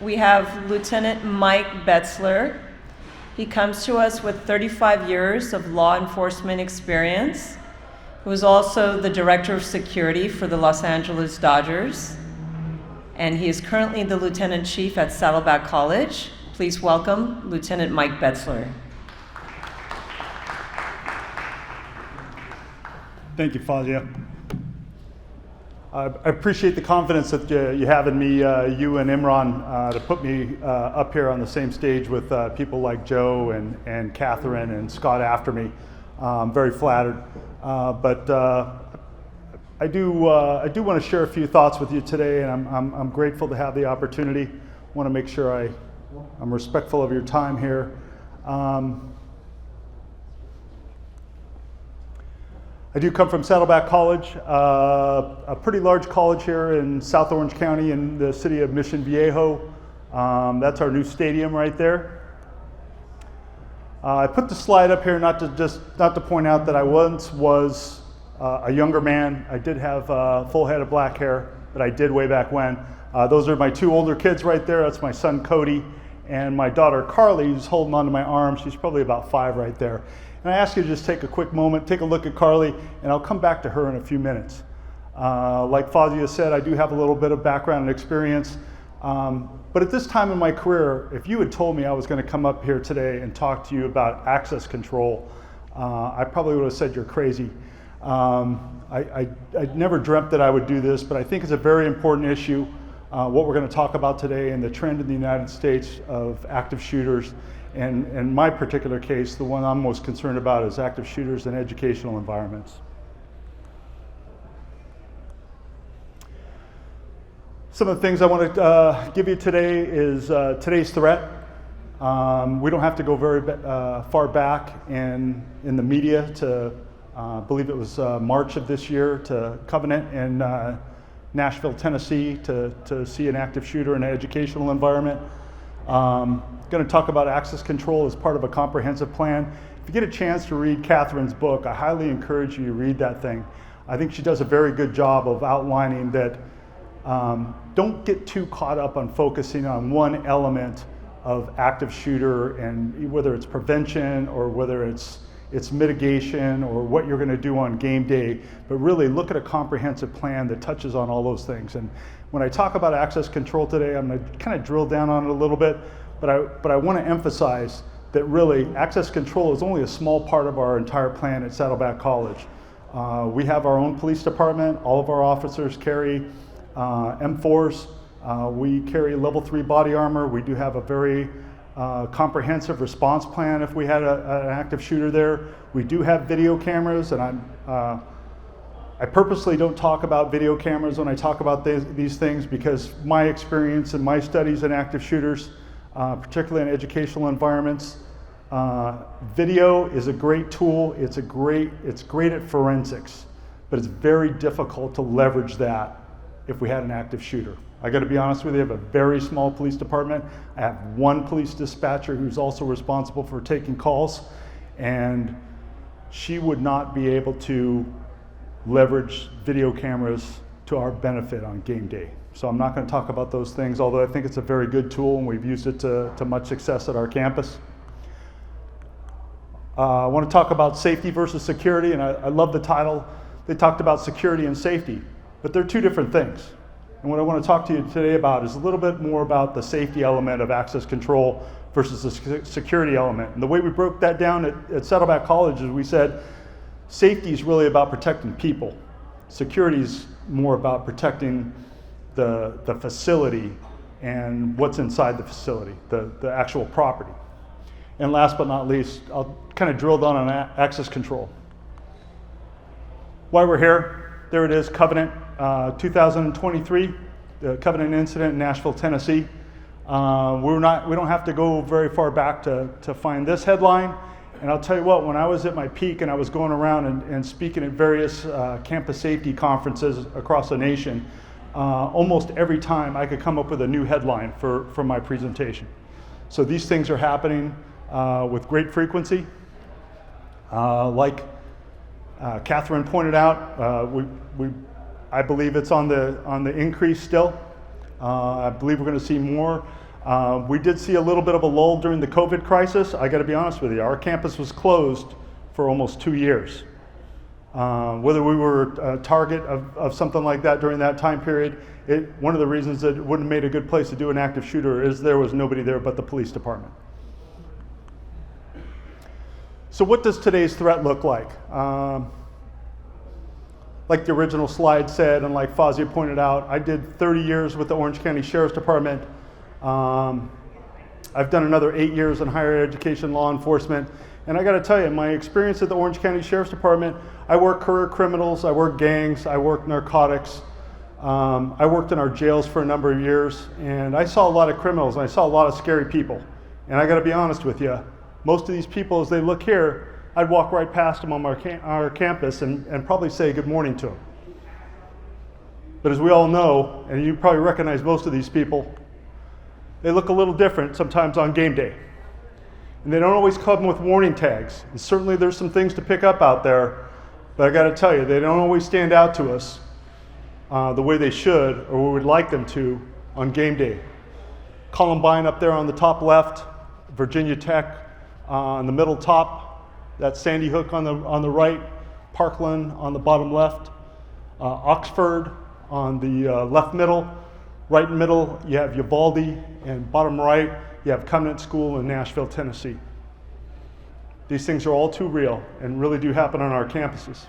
we have Lieutenant Mike Betzler. He comes to us with 35 years of law enforcement experience. He was also the Director of Security for the Los Angeles Dodgers. And he is currently the Lieutenant Chief at Saddleback College. Please welcome Lieutenant Mike Betzler. Thank you, Fazia. I appreciate the confidence that you have in me, you and Imran, to put me up here on the same stage with people like Joe and Catherine and Scott after me. I'm very flattered. But I do want to share a few thoughts with you today, and I'm grateful to have the opportunity. I want to make sure I'm respectful of your time here. I do come from Saddleback College, a pretty large college here in South Orange County in the city of Mission Viejo. That's our new stadium right there. I put the slide up here not to point out that I once was a younger man. I did have a full head of black hair, but I did way back when. Those are my two older kids right there. That's my son Cody and my daughter Carly, who's holding onto my arm. She's probably about 5 right there. And I ask you to just take a quick moment, take a look at Carly, and I'll come back to her in a few minutes. Like Fazia said, I do have a little bit of background and experience. But at this time in my career, if you had told me I was going to come up here today and talk to you about access control, I probably would have said you're crazy. I never dreamt that I would do this, but I think it's a very important issue, what we're going to talk about today and the trend in the United States of active shooters. And in my particular case, the one I'm most concerned about is active shooters in educational environments. Some of the things I want to give you today is today's threat. We don't have to go very far back in the media to believe it was March of this year to Covenant in Nashville, Tennessee to see an active shooter in an educational environment. Going to talk about access control as part of a comprehensive plan. If you get a chance to read Catherine's book, I highly encourage you to read that thing. I think she does a very good job of outlining that don't get too caught up on focusing on one element of active shooter and whether it's prevention or whether it's mitigation or what you're going to do on game day, but really look at a comprehensive plan that touches on all those things. And when I talk about access control today, I'm going to kind of drill down on it a little bit, but I want to emphasize that really access control is only a small part of our entire plan at Saddleback College. We have our own police department. All of our officers carry M4s. We carry level 3 body armor. We do have a very comprehensive response plan if we had an active shooter there. We do have video cameras, and I purposely don't talk about video cameras when I talk about these things because my experience and my studies in active shooters, particularly in educational environments, video is a great tool. It's great at forensics, but it's very difficult to leverage that if we had an active shooter. I got to be honest with you, I have a very small police department. I have one police dispatcher who's also responsible for taking calls, and she would not be able to leverage video cameras to our benefit on game day. So I'm not going to talk about those things, although I think it's a very good tool and we've used it to much success at our campus. I want to talk about safety versus security, and I love the title. They talked about security and safety, but they're two different things. And what I want to talk to you today about is a little bit more about the safety element of access control versus the security element. And the way we broke that down at Saddleback College is we said safety is really about protecting people. Security is more about protecting the facility and what's inside the facility, the actual property. And last but not least, I'll kind of drill down on access control. Why we're here, there it is, Covenant. 2023, the Covenant incident in Nashville, Tennessee. We don't have to go very far back to find this headline. And I'll tell you what, when I was at my peak and I was going around and speaking at various campus safety conferences across the nation, almost every time I could come up with a new headline for my presentation. So these things are happening with great frequency. Like Catherine pointed out, I believe it's on the increase still. I believe we're going to see more. We did see a little bit of a lull during the COVID crisis. I got to be honest with you, our campus was closed for almost 2 years. Whether we were a target of something like that during that time period, one of the reasons that it wouldn't have made a good place to do an active shooter is there was nobody there but the police department. So what does today's threat look like? Like the original slide said, and like Fazia pointed out, I did 30 years with the Orange County Sheriff's Department. I've done another 8 years in higher education law enforcement. And I gotta tell you, my experience at the Orange County Sheriff's Department, I worked career criminals, I worked gangs, I worked narcotics. I worked in our jails for a number of years, and I saw a lot of criminals, and I saw a lot of scary people. And I gotta be honest with you, most of these people, as they look here, I'd walk right past them on our campus and probably say good morning to them. But as we all know, and you probably recognize most of these people, they look a little different sometimes on game day. And they don't always come with warning tags. And certainly there's some things to pick up out there, but I gotta tell you, they don't always stand out to us the way they should or we would like them to on game day. Columbine up there on the top left, Virginia Tech on the middle top, that Sandy Hook on the right, Parkland on the bottom left, Oxford on the left middle, right middle you have Uvalde, and bottom right you have Covenant School in Nashville, Tennessee. These things are all too real and really do happen on our campuses.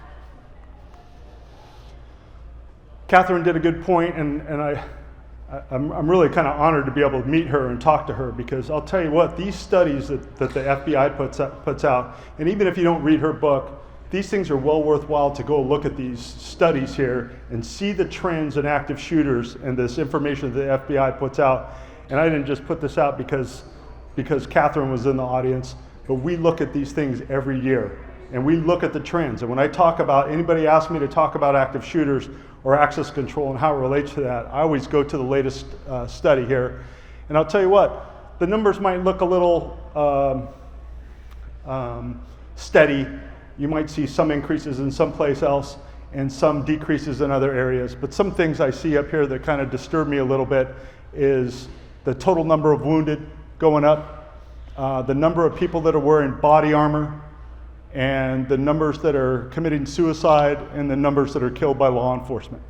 Catherine did a good point, and I'm really kind of honored to be able to meet her and talk to her, because I'll tell you what, these studies that the FBI puts out, and even if you don't read her book, these things are well worthwhile to go look at these studies here and see the trends in active shooters and this information that the FBI puts out. And I didn't just put this out because Catherine was in the audience, but we look at these things every year and we look at the trends. And when I talk about, anybody asks me to talk about active shooters or access control and how it relates to that, I always go to the latest study here. And I'll tell you what, the numbers might look a little steady. You might see some increases in some place else and some decreases in other areas. But some things I see up here that kind of disturb me a little bit is the total number of wounded going up, the number of people that are wearing body armor, and the numbers that are committing suicide, and the numbers that are killed by law enforcement.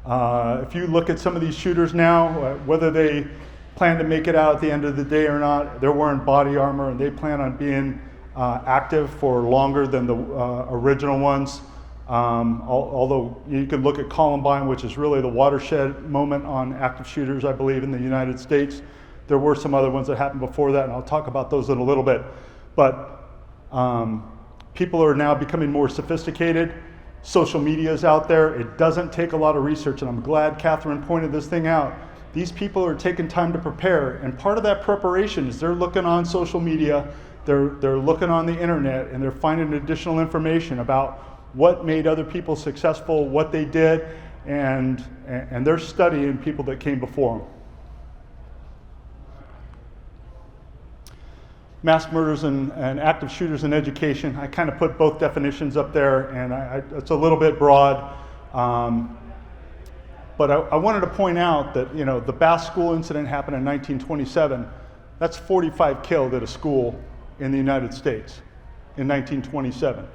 If you look at some of these shooters now, whether they plan to make it out at the end of the day or not, they're wearing body armor and they plan on being active for longer than the original ones. Although you could look at Columbine, which is really the watershed moment on active shooters, I believe, in the United States. There were some other ones that happened before that, and I'll talk about those in a little bit. But people are now becoming more sophisticated. Social media is out there. It doesn't take a lot of research, and I'm glad Catherine pointed this thing out. These people are taking time to prepare, and part of that preparation is they're looking on social media, they're looking on the internet, and they're finding additional information about what made other people successful, what they did, and they're studying people that came before them. Mass murders and active shooters in education. I kind of put both definitions up there, and it's a little bit broad. But I wanted to point out that, you know, the Bath School incident happened in 1927. That's 45 killed at a school in the United States in 1927.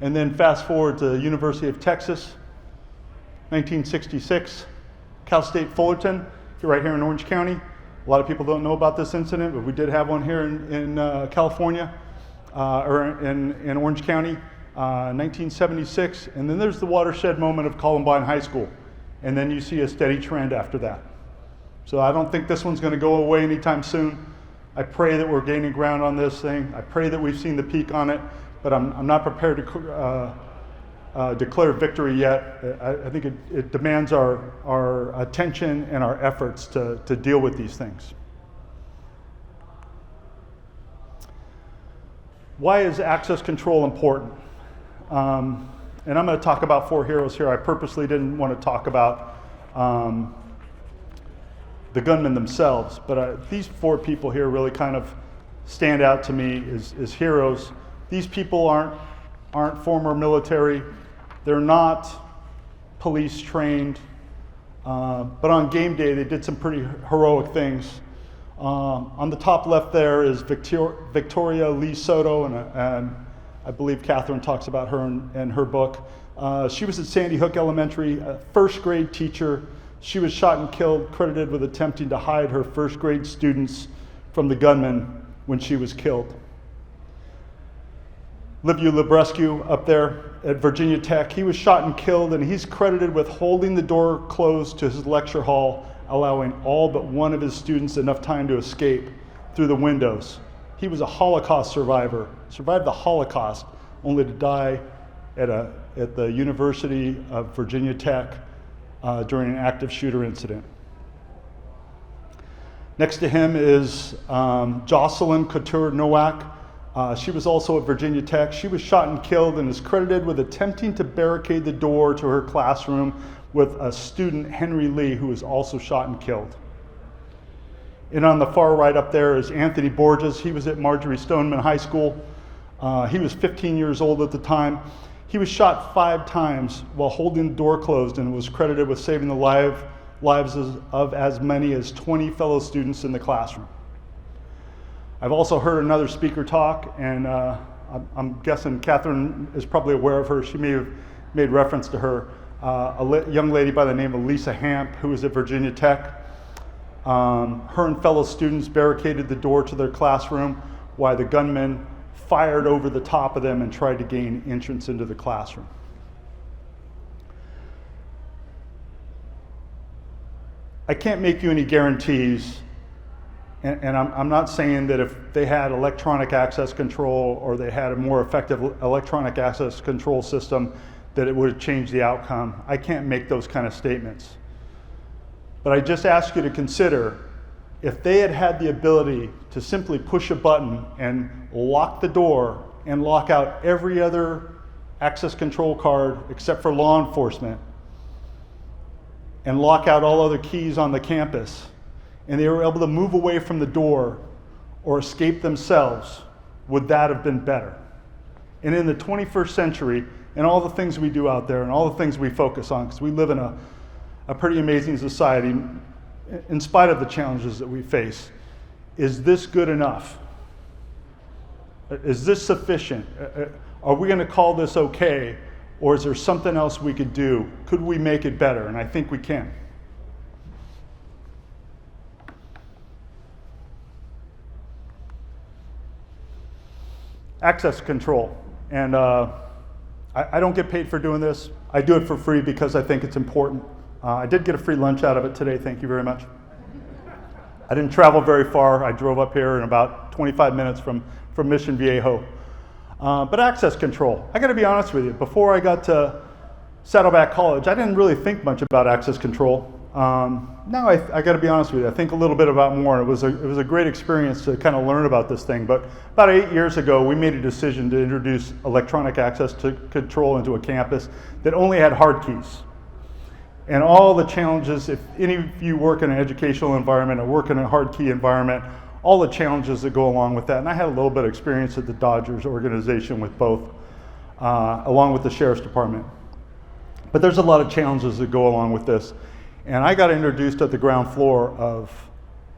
And then fast forward to the University of Texas, 1966, Cal State Fullerton, right here in Orange County. A lot of people don't know about this incident, but we did have one here in California, or in Orange County, 1976. And then there's the watershed moment of Columbine High School. And then you see a steady trend after that. So I don't think this one's going to go away anytime soon. I pray that we're gaining ground on this thing. I pray that we've seen the peak on it, but I'm not prepared to declare victory yet. I think it demands our attention and our efforts to deal with these things. Why is access control important? And I'm going to talk about 4 heroes here. I purposely didn't want to talk about the gunmen themselves, but these 4 people here really kind of stand out to me as heroes. These people aren't former military. They're not police trained. But on game day, they did some pretty heroic things. On the top left there is Victoria Lee Soto, and I believe Catherine talks about her in her book. She was at Sandy Hook Elementary, a first grade teacher. She was shot and killed, credited with attempting to hide her first grade students from the gunman when she was killed. Liviu Librescu up there at Virginia Tech, he was shot and killed, and he's credited with holding the door closed to his lecture hall, allowing all but one of his students enough time to escape through the windows. He was a Holocaust survivor, survived the Holocaust, only to die at the University of Virginia Tech during an active shooter incident. Next to him is Jocelyn Couture Nowak. She was also at Virginia Tech. She was shot and killed and is credited with attempting to barricade the door to her classroom with a student, Henry Lee, who was also shot and killed. And on the far right up there is Anthony Borges. He was at Marjorie Stoneman High School. He was 15 years old at the time. He was shot 5 times while holding the door closed and was credited with saving the lives of as many as 20 fellow students in the classroom. I've also heard another speaker talk, and I'm guessing Catherine is probably aware of her. She may have made reference to her. A young lady by the name of Lisa Hamp, who was at Virginia Tech. Her and fellow students barricaded the door to their classroom while the gunman fired over the top of them and tried to gain entrance into the classroom. I can't make you any guarantees, and I'm not saying that if they had electronic access control or they had a more effective electronic access control system that it would have changed the outcome. I can't make those kind of statements. But I just ask you to consider if they had had the ability to simply push a button and lock the door and lock out every other access control card except for law enforcement and lock out all other keys on the campus, and they were able to move away from the door or escape themselves, would that have been better? And in the 21st century, and all the things we do out there and all the things we focus on, because we live in a pretty amazing society, in spite of the challenges that we face, is this good enough? Is this sufficient? Are we going to call this okay, or is there something else we could do? Could we make it better? And I think we can. Access control. And I don't get paid for doing this. I do it for free because I think it's important. I did get a free lunch out of it today, thank you very much. I didn't travel very far. I drove up here in about 25 minutes from Mission Viejo. But access control, I gotta be honest with you, before I got to Saddleback College, I didn't really think much about access control. Now I gotta be honest with you, I think a little bit about more. It was a great experience to kind of learn about this thing, but about 8 years ago, we made a decision to introduce electronic access control into a campus that only had hard keys. And all the challenges, if any of you work in an educational environment or work in a hard key environment, all the challenges that go along with that. And I had a little bit of experience at the Dodgers organization with both, along with the Sheriff's Department. But there's a lot of challenges that go along with this. And I got introduced at the ground floor of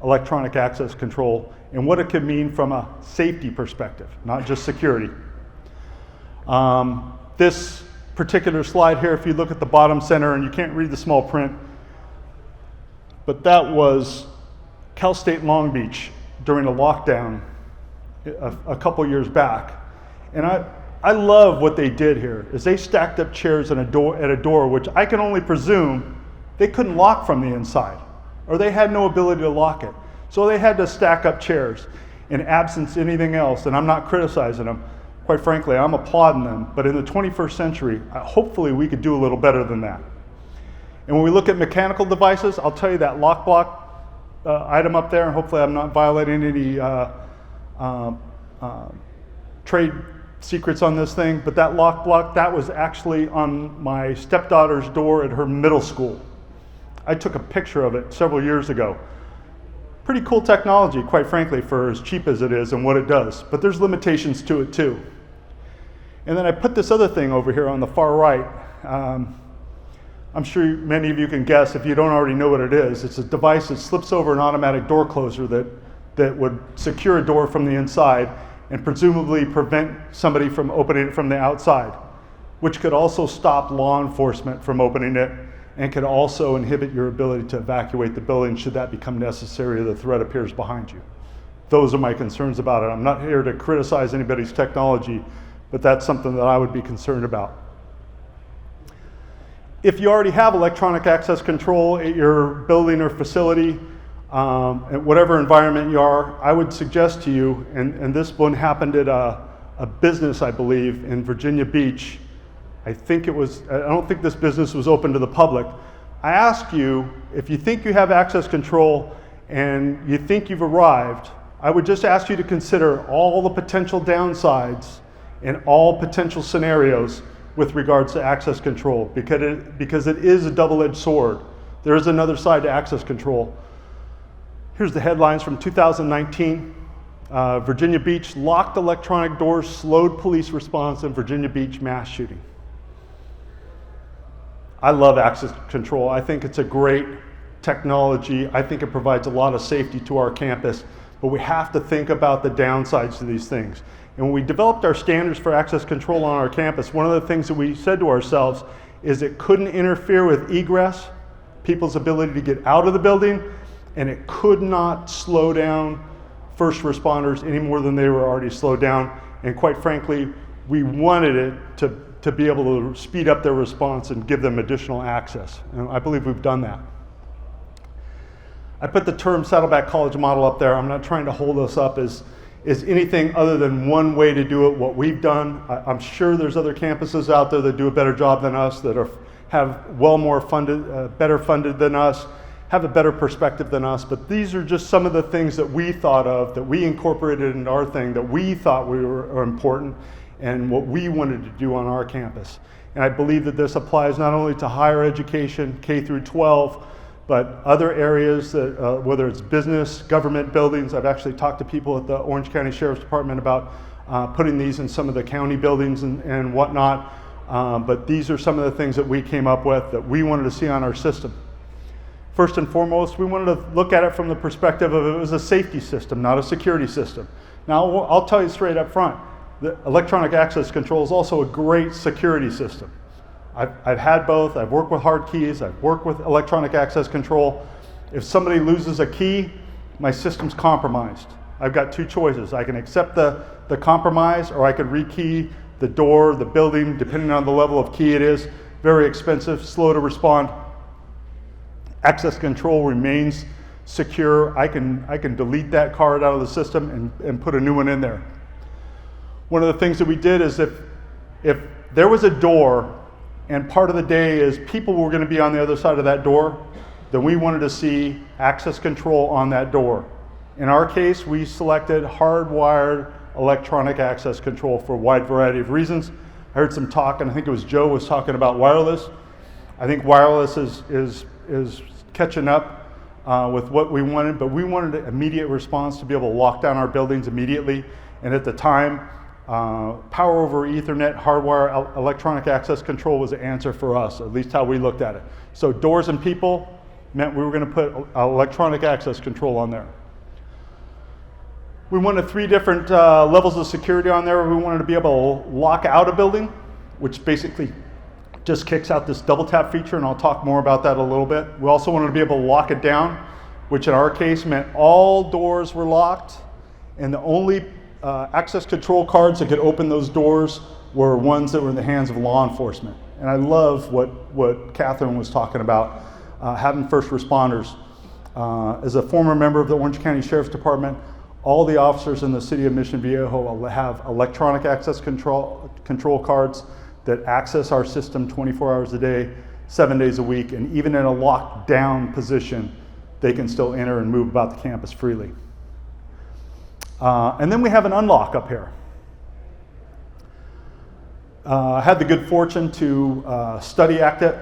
electronic access control and what it could mean from a safety perspective, not just security. This particular slide here, if you look at the bottom center, and you can't read the small print, but that was Cal State Long Beach during a lockdown a couple years back. And I love what they did here, is they stacked up chairs at a door, which I can only presume they couldn't lock from the inside, or they had no ability to lock it. So they had to stack up chairs in absence of anything else, and I'm not criticizing them. Quite frankly, I'm applauding them, but in the 21st century, hopefully we could do a little better than that. And when we look at mechanical devices, I'll tell you that lock block item up there, and hopefully I'm not violating any trade secrets on this thing, but that lock block, that was actually on my stepdaughter's door at her middle school. I took a picture of it several years ago. Pretty cool technology, quite frankly, for as cheap as it is and what it does, but there's limitations to it too. And then I put this other thing over here on the far right. I'm sure many of you can guess if you don't already know what it is. It's a device that slips over an automatic door closer that would secure a door from the inside and presumably prevent somebody from opening it from the outside, which could also stop law enforcement from opening it and could also inhibit your ability to evacuate the building should that become necessary or the threat appears behind you. Those are my concerns about it. I'm not here to criticize anybody's technology, but that's something that I would be concerned about. If you already have electronic access control at your building or facility, in whatever environment you are, I would suggest to you, and this one happened at a business, I believe, in Virginia Beach. I don't think this business was open to the public. I ask you, if you think you have access control and you think you've arrived, I would just ask you to consider all the potential downsides and all potential scenarios with regards to access control, because it is a double-edged sword. There is another side to access control. Here's the headlines from 2019. Virginia Beach, locked electronic doors slowed police response in Virginia Beach mass shooting. I love access control. I think it's a great technology. I think it provides a lot of safety to our campus, but we have to think about the downsides to these things. And when we developed our standards for access control on our campus, one of the things that we said to ourselves is it couldn't interfere with egress, people's ability to get out of the building, and it could not slow down first responders any more than they were already slowed down. And quite frankly, we wanted it to be able to speed up their response and give them additional access. And I believe we've done that. I put the term Saddleback College model up there. I'm not trying to hold us up as anything other than one way to do it, what we've done. I'm sure there's other campuses out there that do a better job than us, that have more funded, better funded than us, have a better perspective than us, but these are just some of the things that we thought of, that we incorporated into our thing, that we thought were important, and what we wanted to do on our campus. And I believe that this applies not only to higher education, K through 12, but other areas, that, whether it's business, government buildings. I've actually talked to people at the Orange County Sheriff's Department about putting these in some of the county buildings and whatnot. But these are some of the things that we came up with that we wanted to see on our system. First and foremost, we wanted to look at it from the perspective of it was a safety system, not a security system. Now, I'll tell you straight up front, the electronic access control is also a great security system. I've had both. I've worked with hard keys. I've worked with electronic access control. If somebody loses a key, my system's compromised. I've got two choices. I can accept the compromise, or I could rekey the door, the building, depending on the level of key it is. Very expensive, slow to respond. Access control remains secure. I can delete that card out of the system and put a new one in there. One of the things that we did is if there was a door and part of the day is people were going to be on the other side of that door, then we wanted to see access control on that door. In our case, we selected hardwired electronic access control for a wide variety of reasons. I heard some talk, and I think it was Joe was talking about wireless. I think wireless is catching up with what we wanted, but we wanted an immediate response to be able to lock down our buildings immediately. And at the time, power over Ethernet, hardwire electronic access control was the answer for us, at least how we looked at it. So doors and people meant we were going to put electronic access control on there. We wanted 3 different levels of security on there. We wanted to be able to lock out a building, which basically just kicks out this double tap feature, and I'll talk more about that a little bit. We also wanted to be able to lock it down, which in our case meant all doors were locked, and the only access control cards that could open those doors were ones that were in the hands of law enforcement. And I love what Catherine was talking about, having first responders. As a former member of the Orange County Sheriff's Department, all the officers in the city of Mission Viejo have electronic access control cards that access our system 24 hours a day, 7 days a week, and even in a locked down position, they can still enter and move about the campus freely. And then we have an unlock up here. I had the good fortune to study active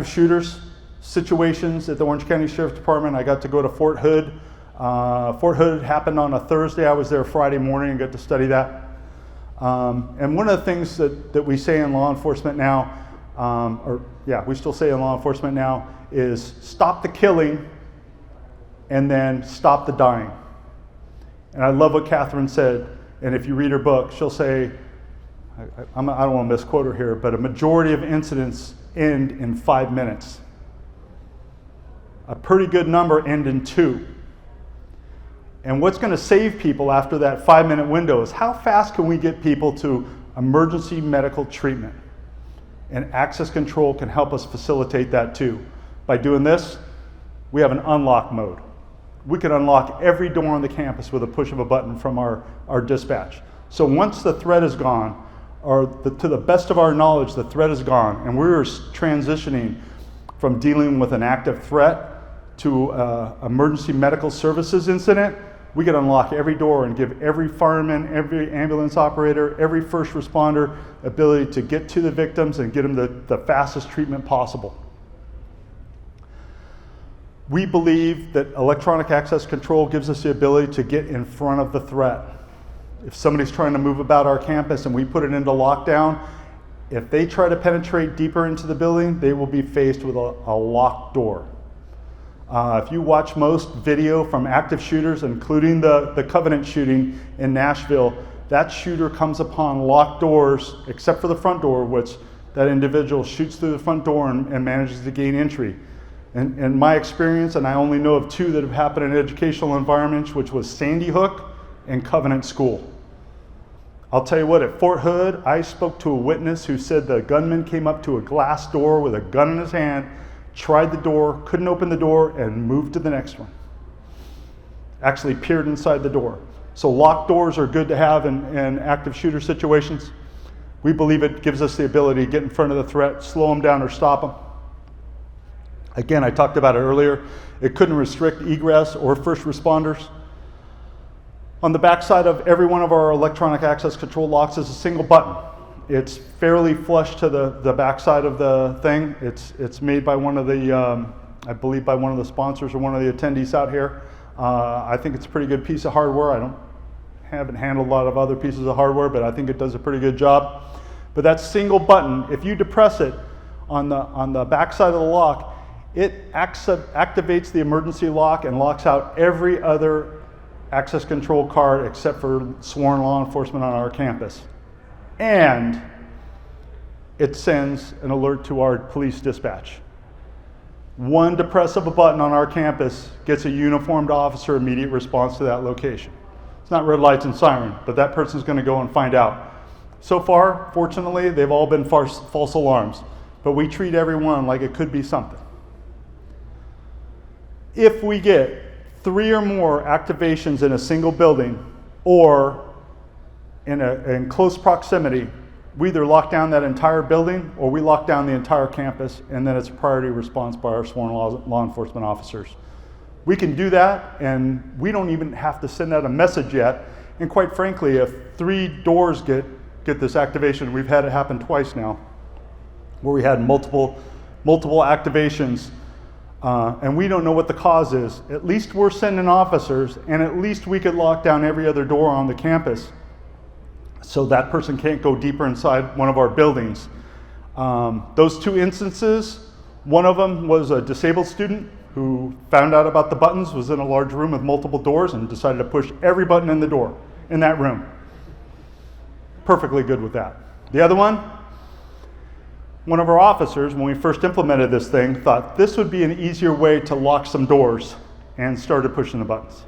shooters situations at the Orange County Sheriff's Department. I got to go to Fort Hood. Fort Hood happened on a Thursday. I was there Friday morning and got to study that. And one of the things that we say in law enforcement now, we still say in law enforcement now, is stop the killing and then stop the dying. And I love what Catherine said, and if you read her book, she'll say, I don't want to misquote her here, but a majority of incidents end in 5 minutes. A pretty good number end in 2. And what's going to save people after that 5-minute window is how fast can we get people to emergency medical treatment? And access control can help us facilitate that too. By doing this, we have an unlock mode. We can unlock every door on the campus with a push of a button from our dispatch. So once the threat is gone, to the best of our knowledge, the threat is gone, and we're transitioning from dealing with an active threat to emergency medical services incident, we can unlock every door and give every fireman, every ambulance operator, every first responder ability to get to the victims and get them the fastest treatment possible. We believe that electronic access control gives us the ability to get in front of the threat. If somebody's trying to move about our campus and we put it into lockdown, if they try to penetrate deeper into the building, they will be faced with a locked door. If you watch most video from active shooters, including the Covenant shooting in Nashville, that shooter comes upon locked doors, except for the front door, which that individual shoots through the front door and manages to gain entry. And in my experience, and I only know of 2 that have happened in educational environments, which was Sandy Hook and Covenant School. I'll tell you what, at Fort Hood, I spoke to a witness who said the gunman came up to a glass door with a gun in his hand, tried the door, couldn't open the door, and moved to the next one. Actually peered inside the door. So locked doors are good to have in active shooter situations. We believe it gives us the ability to get in front of the threat, slow them down or stop them. Again, I talked about it earlier. It couldn't restrict egress or first responders. On the backside of every one of our electronic access control locks is a single button. It's fairly flush to the backside of the thing. It's made by one of the, I believe by one of the sponsors or one of the attendees out here. I think it's a pretty good piece of hardware. I haven't handled a lot of other pieces of hardware, but I think it does a pretty good job. But that single button, if you depress it on the backside of the lock, it activates the emergency lock and locks out every other access control card except for sworn law enforcement on our campus. And it sends an alert to our police dispatch. One depress of a button on our campus gets a uniformed officer immediate response to that location. It's not red lights and siren, but that person's going to go and find out. So far, fortunately, they've all been false alarms, but we treat everyone like it could be something. If we get 3 or more activations in a single building or in close proximity, we either lock down that entire building or we lock down the entire campus, and then it's a priority response by our sworn law enforcement officers. We can do that, and we don't even have to send out a message yet. And quite frankly, if 3 doors get this activation, we've had it happen twice now, where we had multiple activations, and we don't know what the cause is. At least we're sending officers, and at least we could lock down every other door on the campus so that person can't go deeper inside one of our buildings. Those 2 instances, one of them was a disabled student who found out about the buttons, was in a large room with multiple doors, and decided to push every button in the door in that room. Perfectly good with that. The other one of our officers, when we first implemented this thing, thought this would be an easier way to lock some doors and started pushing the buttons.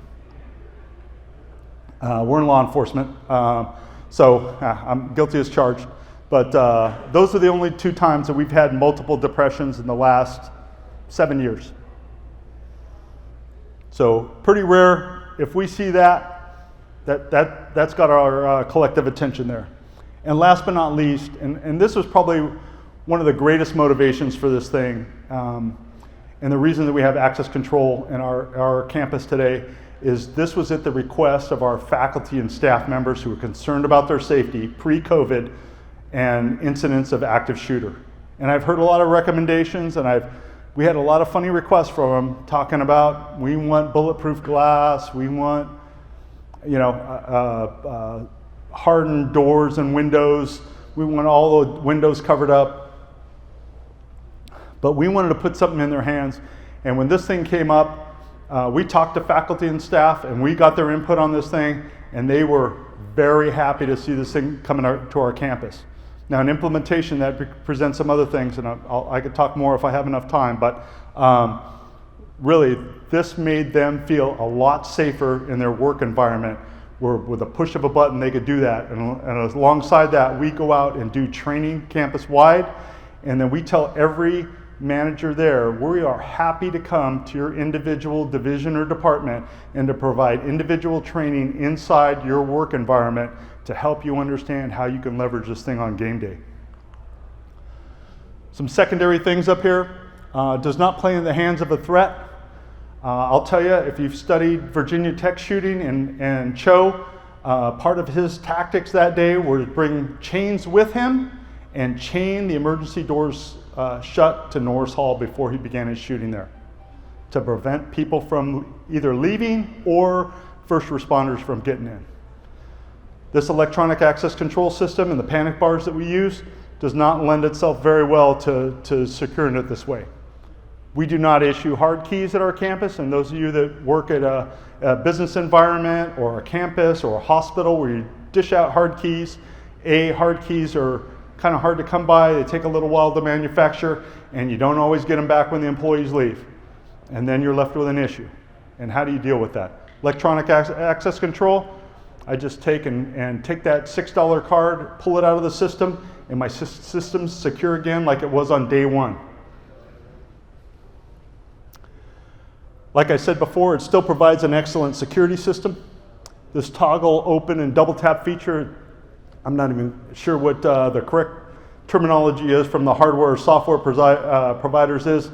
We're in law enforcement, so I'm guilty as charged. But those are the only 2 times that we've had multiple depressions in the last 7 years. So pretty rare. If we see that's got our collective attention there. And last but not least, and this was probably one of the greatest motivations for this thing, and the reason that we have access control in our campus today is this was at the request of our faculty and staff members who were concerned about their safety pre-COVID and incidents of active shooter. And I've heard a lot of recommendations, and we had a lot of funny requests from them talking about, we want bulletproof glass, we want, hardened doors and windows, we want all the windows covered up. But we wanted to put something in their hands. And when this thing came up, we talked to faculty and staff, and we got their input on this thing, and they were very happy to see this thing coming out to our campus. Now, in implementation, that presents some other things, and I could talk more if I have enough time, but really, this made them feel a lot safer in their work environment, where with a push of a button, they could do that. And alongside that, we go out and do training campus-wide, and then we tell every manager there, we are happy to come to your individual division or department and to provide individual training inside your work environment to help you understand how you can leverage this thing on game day. Some secondary things up here. Does not play in the hands of a threat. I'll tell you, if you've studied Virginia Tech shooting and Cho, part of his tactics that day were to bring chains with him and chain the emergency doors shut to Norris Hall before he began his shooting there, to prevent people from either leaving or first responders from getting in. This electronic access control system and the panic bars that we use does not lend itself very well to securing it this way. We do not issue hard keys at our campus, and those of you that work at a business environment or a campus or a hospital where you dish out hard keys, hard keys are kind of hard to come by, they take a little while to manufacture, and you don't always get them back when the employees leave. And then you're left with an issue. And how do you deal with that? Electronic access control, I just take and take that $6 card, pull it out of the system, and my system's secure again like it was on day one. Like I said before, it still provides an excellent security system. This toggle open and double tap feature, I'm not even sure what the correct terminology is from the hardware or software providers is.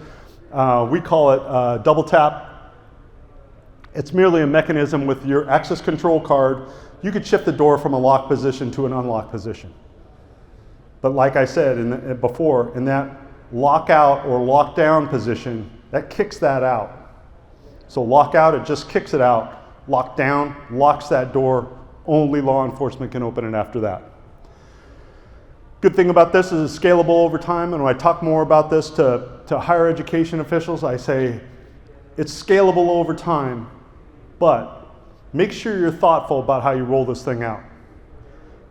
We call it double tap. It's merely a mechanism with your access control card. You could shift the door from a lock position to an unlock position. But like I said before, in that lockout or lockdown position, that kicks that out. So lock out, it just kicks it out. Lock down, locks that door. Only law enforcement can open it after that. Good thing about this is it's scalable over time, and when I talk more about this to higher education officials, I say it's scalable over time, but make sure you're thoughtful about how you roll this thing out.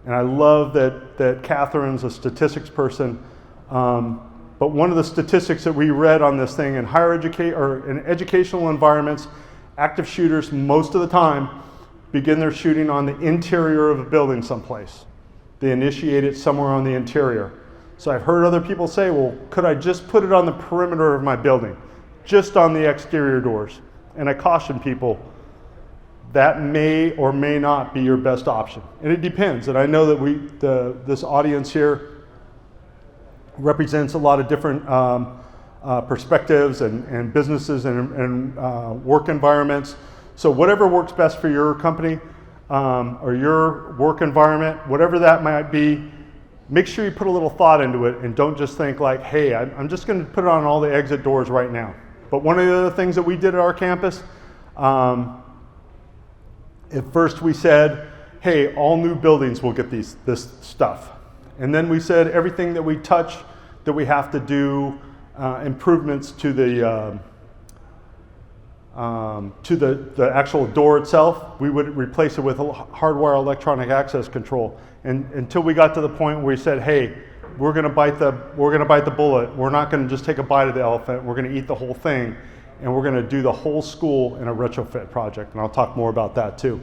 And I love that Catherine's a statistics person, but one of the statistics that we read on this thing in in educational environments, active shooters most of the time begin their shooting on the interior of a building someplace. They initiate it somewhere on the interior. So I've heard other people say, well, could I just put it on the perimeter of my building, just on the exterior doors? And I caution people, that may or may not be your best option. And it depends. And I know that this audience here represents a lot of different perspectives and businesses and work environments. So whatever works best for your company or your work environment, whatever that might be, make sure you put a little thought into it and don't just think like, hey, I'm just going to put it on all the exit doors right now. But one of the other things that we did at our campus, at first we said, hey, all new buildings will get this stuff. And then we said everything that we touch that we have to do improvements to the actual door itself, we would replace it with hardwire electronic access control. And until we got to the point where we said, hey, we're going to bite the bullet. We're not going to just take a bite of the elephant. We're going to eat the whole thing, and we're going to do the whole school in a retrofit project. And I'll talk more about that too.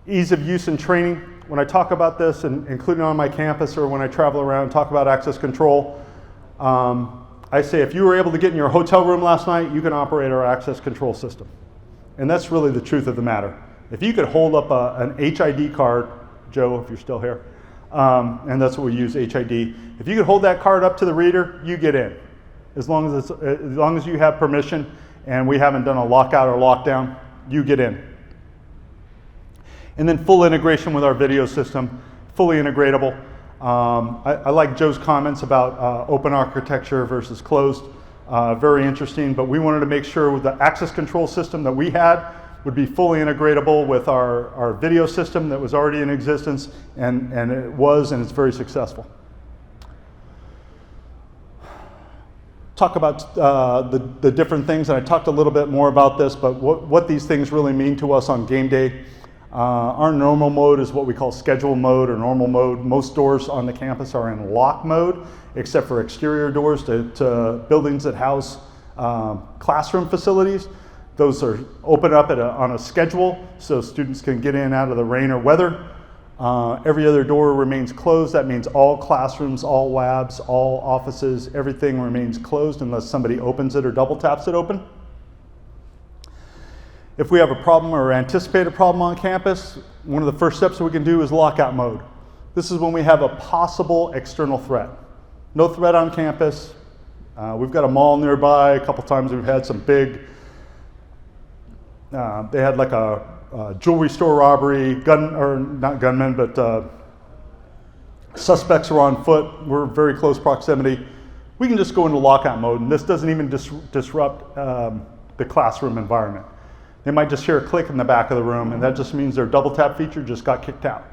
Ease of use and training. When I talk about this, and including on my campus or when I travel around and talk about access control, I say if you were able to get in your hotel room last night, you can operate our access control system. And that's really the truth of the matter. If you could hold up an HID card, Joe, if you're still here, and that's what we use, HID. If you could hold that card up to the reader, you get in. As long as you have permission and we haven't done a lockout or lockdown, you get in. And then full integration with our video system, fully integratable. I like Joe's comments about open architecture versus closed. Very interesting, but we wanted to make sure the access control system that we had would be fully integratable with our video system that was already in existence, and it's very successful. talk about the different things, and I talked a little bit more about this, but what these things really mean to us on game day. Our normal mode is what we call schedule mode or normal mode. Most doors on the campus are in lock mode, except for exterior doors to buildings that house classroom facilities. Those are open up on a schedule so students can get in out of the rain or weather. Every other door remains closed. That means all classrooms, all labs, all offices, everything remains closed unless somebody opens it or double taps it open. If we have a problem or anticipate a problem on campus, one of the first steps that we can do is lockout mode. This is when we have a possible external threat. No threat on campus. We've got a mall nearby. A couple times we've had some big, they had like a jewelry store robbery, not gunmen, but suspects were on foot. We're very close proximity. We can just go into lockout mode, and this doesn't even disrupt the classroom environment. They might just hear a click in the back of the room, and that just means their double tap feature just got kicked out.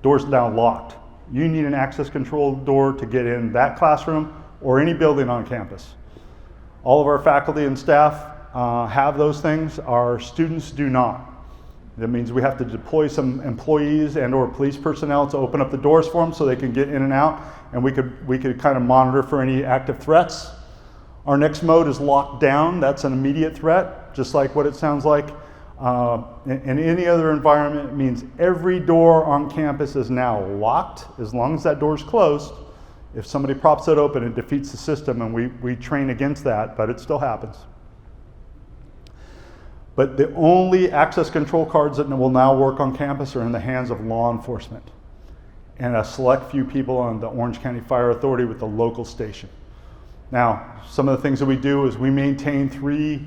Door's now locked. You need an access control door to get in that classroom or any building on campus. All of our faculty and staff have those things. Our students do not. That means we have to deploy some employees and or police personnel to open up the doors for them so they can get in and out, and we could kind of monitor for any active threats. Our next mode is locked down. That's an immediate threat, just like what it sounds like. In any other environment, it means every door on campus is now locked. As long as that door is closed, if somebody props it open, it defeats the system, and we train against that, but it still happens. But the only access control cards that will now work on campus are in the hands of law enforcement and a select few people on the Orange County Fire Authority with the local station. Now, some of the things that we do is we maintain 3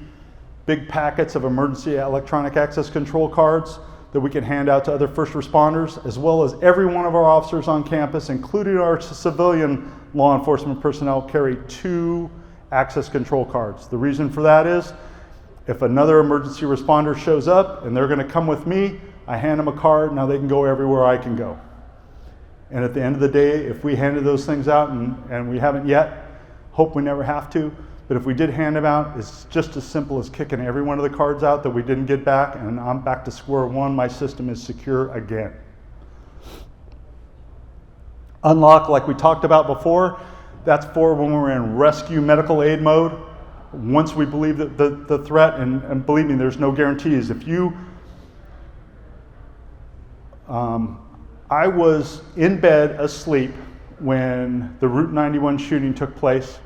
big packets of emergency electronic access control cards that we can hand out to other first responders, as well as every one of our officers on campus, including our civilian law enforcement personnel, carry 2 access control cards. The reason for that is if another emergency responder shows up and they're going to come with me, I hand them a card. Now they can go everywhere I can go. And at the end of the day, if we handed those things out, and we haven't yet, hope we never have to, but if we did hand them out, it's just as simple as kicking every one of the cards out that we didn't get back, and I'm back to square one. My system is secure again. Unlock, like we talked about before, that's for when we're in rescue medical aid mode. Once we believe that the threat, and believe me, there's no guarantees. If you, I was in bed asleep when the Route 91 shooting took place.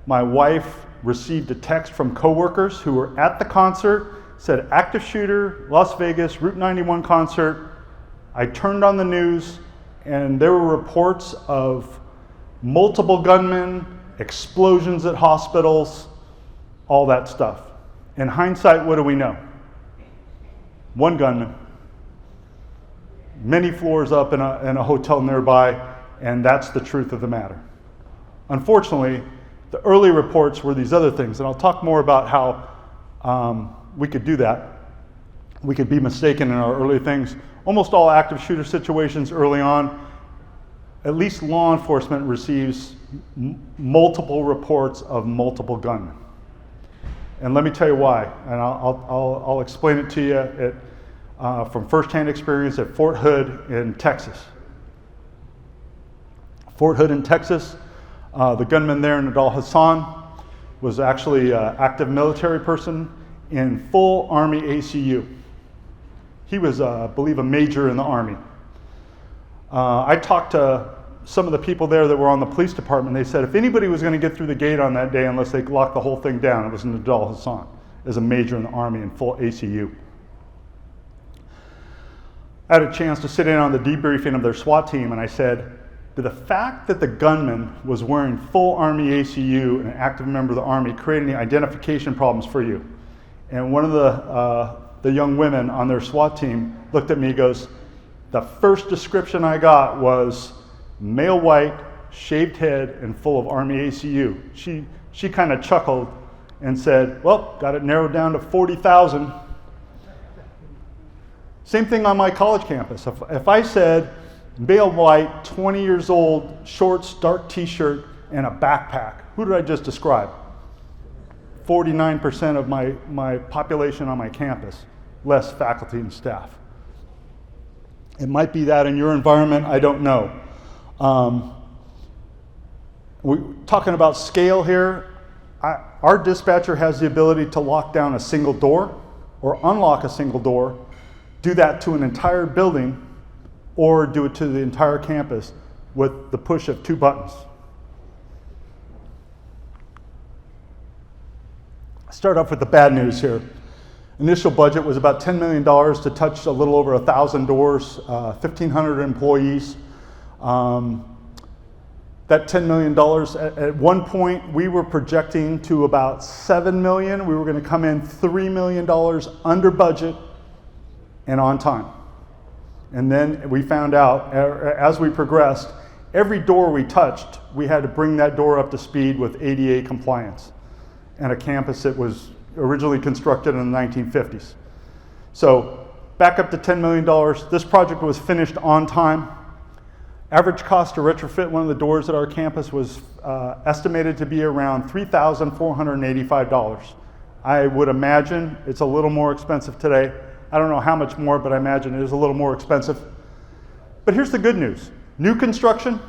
My wife received a text from coworkers who were at the concert, said active shooter, Las Vegas, Route 91 concert. I turned on the news and there were reports of multiple gunmen, explosions at hospitals, all that stuff. In hindsight, what do we know? 1 gunman, many floors up in a hotel nearby, and that's the truth of the matter. Unfortunately, the early reports were these other things, and I'll talk more about how we could do that. We could be mistaken in our early things. Almost all active shooter situations early on, at least law enforcement receives multiple reports of multiple gunmen. And let me tell you why, and I'll explain it to you from firsthand experience at Fort Hood in Texas. Fort Hood in Texas, the gunman there, Nadal Hassan, was actually an active military person in full Army ACU. He was, I believe, a major in the Army. I talked to some of the people there that were on the police department. They said if anybody was going to get through the gate on that day unless they locked the whole thing down, it was Nadal Hassan as a major in the Army in full ACU. I had a chance to sit in on the debriefing of their SWAT team, and I said, did the fact that the gunman was wearing full Army ACU and an active member of the Army create any identification problems for you? And one of the young women on their SWAT team looked at me and goes, the first description I got was male white, shaved head, and full of Army ACU. She kind of chuckled and said, well, got it narrowed down to 40,000. Same thing on my college campus. If I said male white, 20 years old, shorts, dark t-shirt, and a backpack. Who did I just describe? 49% of my population on my campus, less faculty and staff. It might be that in your environment, I don't know. We're talking about scale here. Our dispatcher has the ability to lock down a single door or unlock a single door, do that to an entire building, or do it to the entire campus with the push of 2 buttons. Start off with the bad news here. Initial budget was about $10 million to touch a little over 1,000 doors, 1,500 employees. That $10 million, at one point we were projecting to about $7 million. We were going to come in $3 million under budget and on time. And then we found out, as we progressed, every door we touched, we had to bring that door up to speed with ADA compliance, and a campus that was originally constructed in the 1950s. So back up to $10 million. This project was finished on time. Average cost to retrofit one of the doors at our campus was estimated to be around $3,485. I would imagine it's a little more expensive today. I don't know how much more, but I imagine it is a little more expensive. But here's the good news. New construction,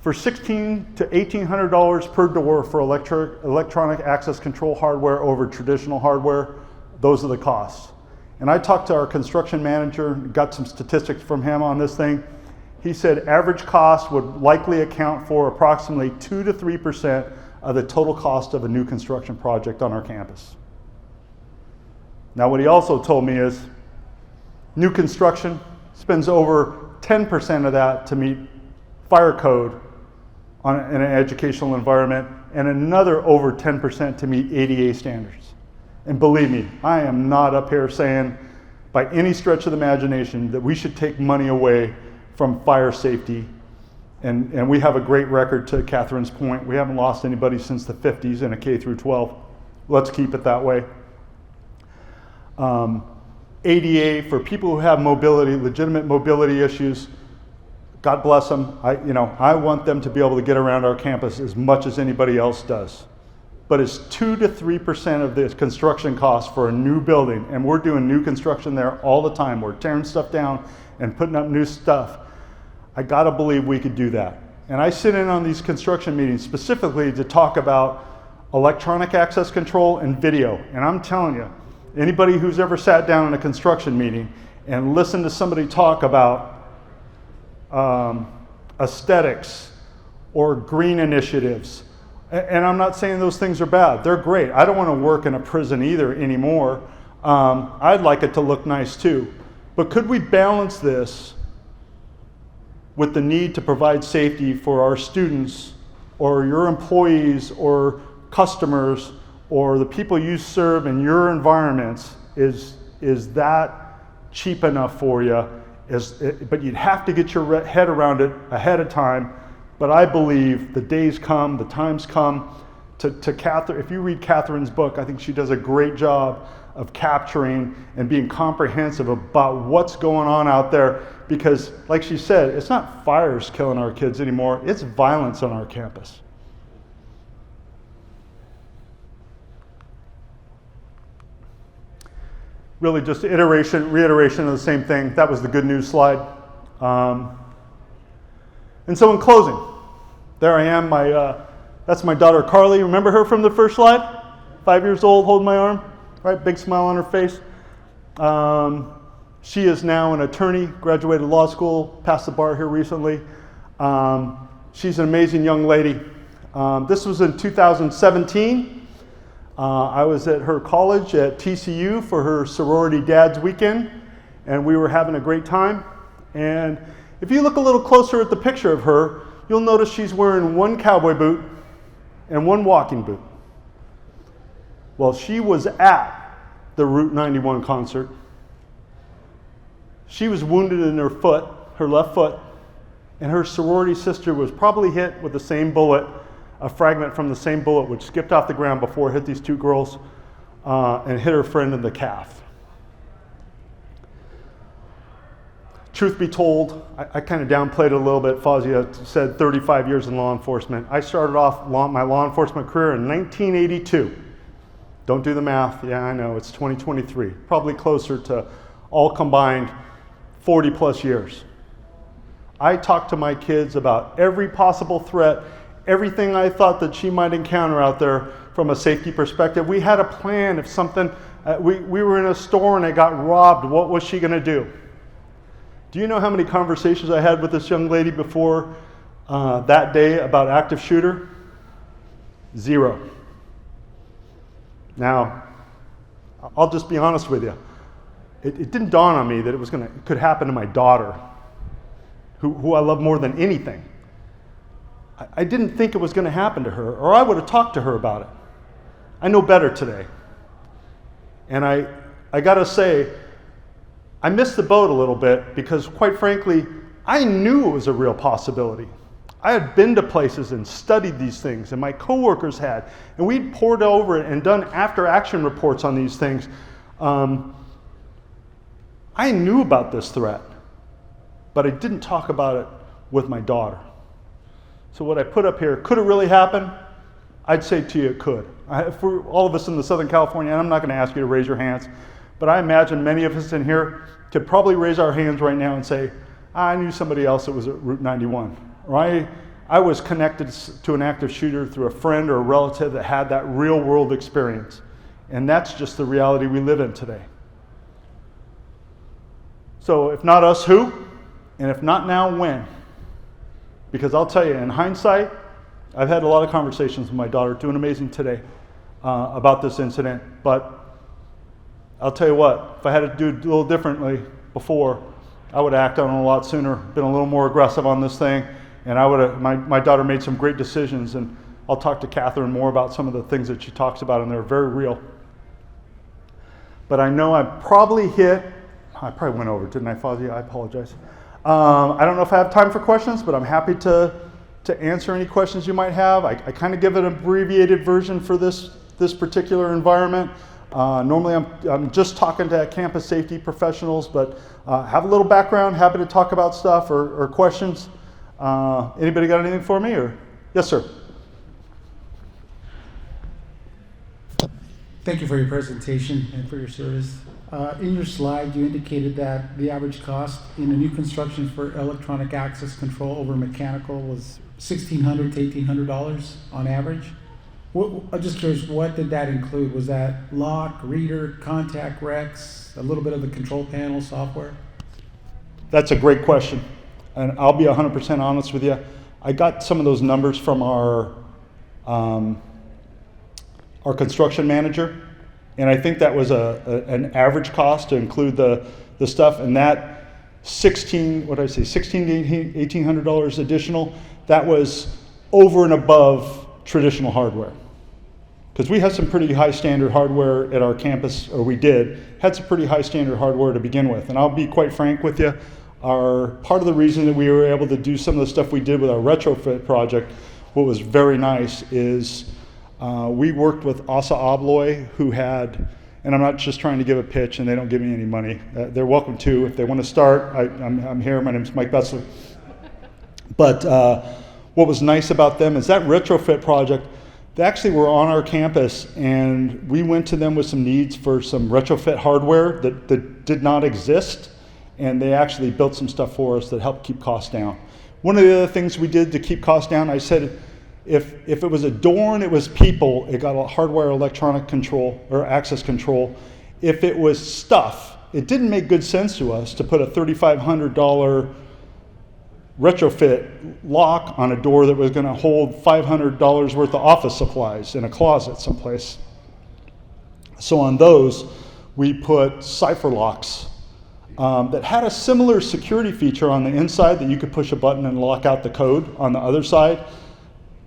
for $1,600 to $1,800 per door for electronic access control hardware over traditional hardware, those are the costs. And I talked to our construction manager, got some statistics from him on this thing. He said average cost would likely account for approximately 2 to 3% of the total cost of a new construction project on our campus. Now, what he also told me is new construction spends over 10% of that to meet fire code in an educational environment, and another over 10% to meet ADA standards. And believe me, I am not up here saying by any stretch of the imagination that we should take money away from fire safety. And we have a great record, to Catherine's point. We haven't lost anybody since the 50s in a K through 12. Let's keep it that way. ADA, for people who have mobility, legitimate mobility issues, God bless them. I want them to be able to get around our campus as much as anybody else does. But it's 2 to 3% of the construction cost for a new building, and we're doing new construction there all the time. We're tearing stuff down and putting up new stuff. I gotta believe we could do that. And I sit in on these construction meetings specifically to talk about electronic access control and video. And I'm telling you, anybody who's ever sat down in a construction meeting and listened to somebody talk about aesthetics or green initiatives, and I'm not saying those things are bad, they're great. I don't want to work in a prison either anymore. I'd like it to look nice too. But could we balance this with the need to provide safety for our students or your employees or customers or the people you serve in your environments? Is that cheap enough for you? But you'd have to get your head around it ahead of time. But I believe the days come, the times come. To Catherine, if you read Catherine's book, I think she does a great job of capturing and being comprehensive about what's going on out there. Because, like she said, it's not fires killing our kids anymore, it's violence on our campus. Really just reiteration of the same thing. That was the good news slide. And so in closing, there I am. That's my daughter Carly. Remember her from the first slide? 5 years old, holding my arm, right? Big smile on her face. She is now an attorney, graduated law school, passed the bar here recently. She's an amazing young lady. This was in 2017. I was at her college at TCU for her sorority dad's weekend, and we were having a great time. And if you look a little closer at the picture of her, you'll notice she's wearing one cowboy boot and one walking boot. Well, she was at the Route 91 concert. She was wounded in her foot, her left foot, and her sorority sister was probably hit with the same bullet, a fragment from the same bullet which skipped off the ground before it hit these two girls and hit her friend in the calf. truth be told, I kind of downplayed it a little bit. Fazia said 35 years in law enforcement. I started off my law enforcement career in 1982. Don't do the math. Yeah, I know, it's 2023. Probably closer to all combined 40 plus years. I talked to my kids about every possible threat, everything I thought that she might encounter out there from a safety perspective. We had a plan. If something, we were in a store and it got robbed, what was she gonna do? Do you know how many conversations I had with this young lady before that day about active shooter? 0. Now, I'll just be honest with you. It didn't dawn on me that it could happen to my daughter, who I love more than anything. I didn't think it was going to happen to her, or I would have talked to her about it. I know better today. And I got to say, I missed the boat a little bit because, quite frankly, I knew it was a real possibility. I had been to places and studied these things, and my coworkers had, and we'd poured over it and done after-action reports on these things. I knew about this threat, but I didn't talk about it with my daughter. So what I put up here, could it really happen? I'd say to you it could. For all of us in the Southern California, and I'm not going to ask you to raise your hands, but I imagine many of us in here could probably raise our hands right now and say, I knew somebody else that was at Route 91. Or I was connected to an active shooter through a friend or a relative that had that real world experience. And that's just the reality we live in today. So if not us, who? And if not now, when? Because I'll tell you, in hindsight, I've had a lot of conversations with my daughter, doing amazing today, about this incident. But I'll tell you what, if I had to do it a little differently before, I would have acted on it a lot sooner, been a little more aggressive on this thing, and I would have, my daughter made some great decisions, and I'll talk to Catherine more about some of the things that she talks about, and they're very real. But I know I probably went over, didn't I, Fozzie? I apologize. I don't know if I have time for questions, but I'm happy to answer any questions you might have. I kind of give an abbreviated version for this particular environment. Normally I'm just talking to campus safety professionals, but have a little background, happy to talk about stuff or questions. Anybody got anything for me? Or yes, sir. Thank you for your presentation and for your service. In your slide, you indicated that the average cost in a new construction for electronic access control over mechanical was $1,600 to $1,800 on average. I'm just curious, what did that include? Was that lock, reader, contact recs, a little bit of the control panel software? That's a great question, and I'll be 100% honest with you. I got some of those numbers from our construction manager, and I think that was an average cost to include the stuff, and that $1,600 to $1,800 additional, that was over and above traditional hardware. Because we had some pretty high standard hardware at our campus, or we had some pretty high standard hardware to begin with. And I'll be quite frank with you, part of the reason that we were able to do some of the stuff we did with our retrofit project, what was very nice is we worked with Assa Abloy, who had, and I'm not just trying to give a pitch and they don't give me any money. They're welcome to. If they want to start, I'm here. My name's Mike Betzler. But what was nice about them is that retrofit project, they actually were on our campus, and we went to them with some needs for some retrofit hardware that did not exist, and they actually built some stuff for us that helped keep costs down. One of the other things we did to keep costs down, I said, if it was a door and it was people, it got a hardware electronic control or access control. If it was stuff, it didn't make good sense to us to put a $3,500 retrofit lock on a door that was going to hold $500 worth of office supplies in a closet someplace. So on those, we put cipher locks that had a similar security feature on the inside that you could push a button and lock out the code on the other side.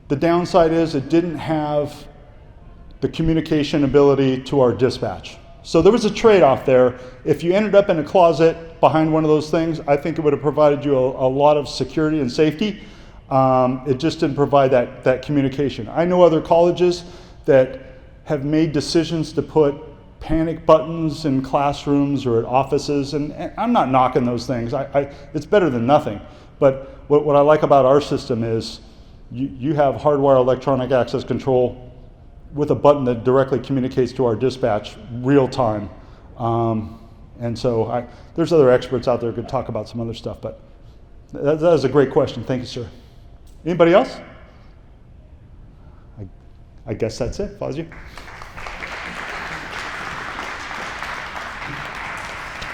The downside is it didn't have the communication ability to our dispatch. So there was a trade-off there. If you ended up in a closet behind one of those things, I think it would have provided you a lot of security and safety. It just didn't provide that communication. I know other colleges that have made decisions to put panic buttons in classrooms or at offices, and I'm not knocking those things. It's better than nothing. But what I like about our system is you have hardwire electronic access control with a button that directly communicates to our dispatch real time. And so there's other experts out there who could talk about some other stuff, but that is a great question. Thank you, sir. Anybody else? I guess that's it, Fazio.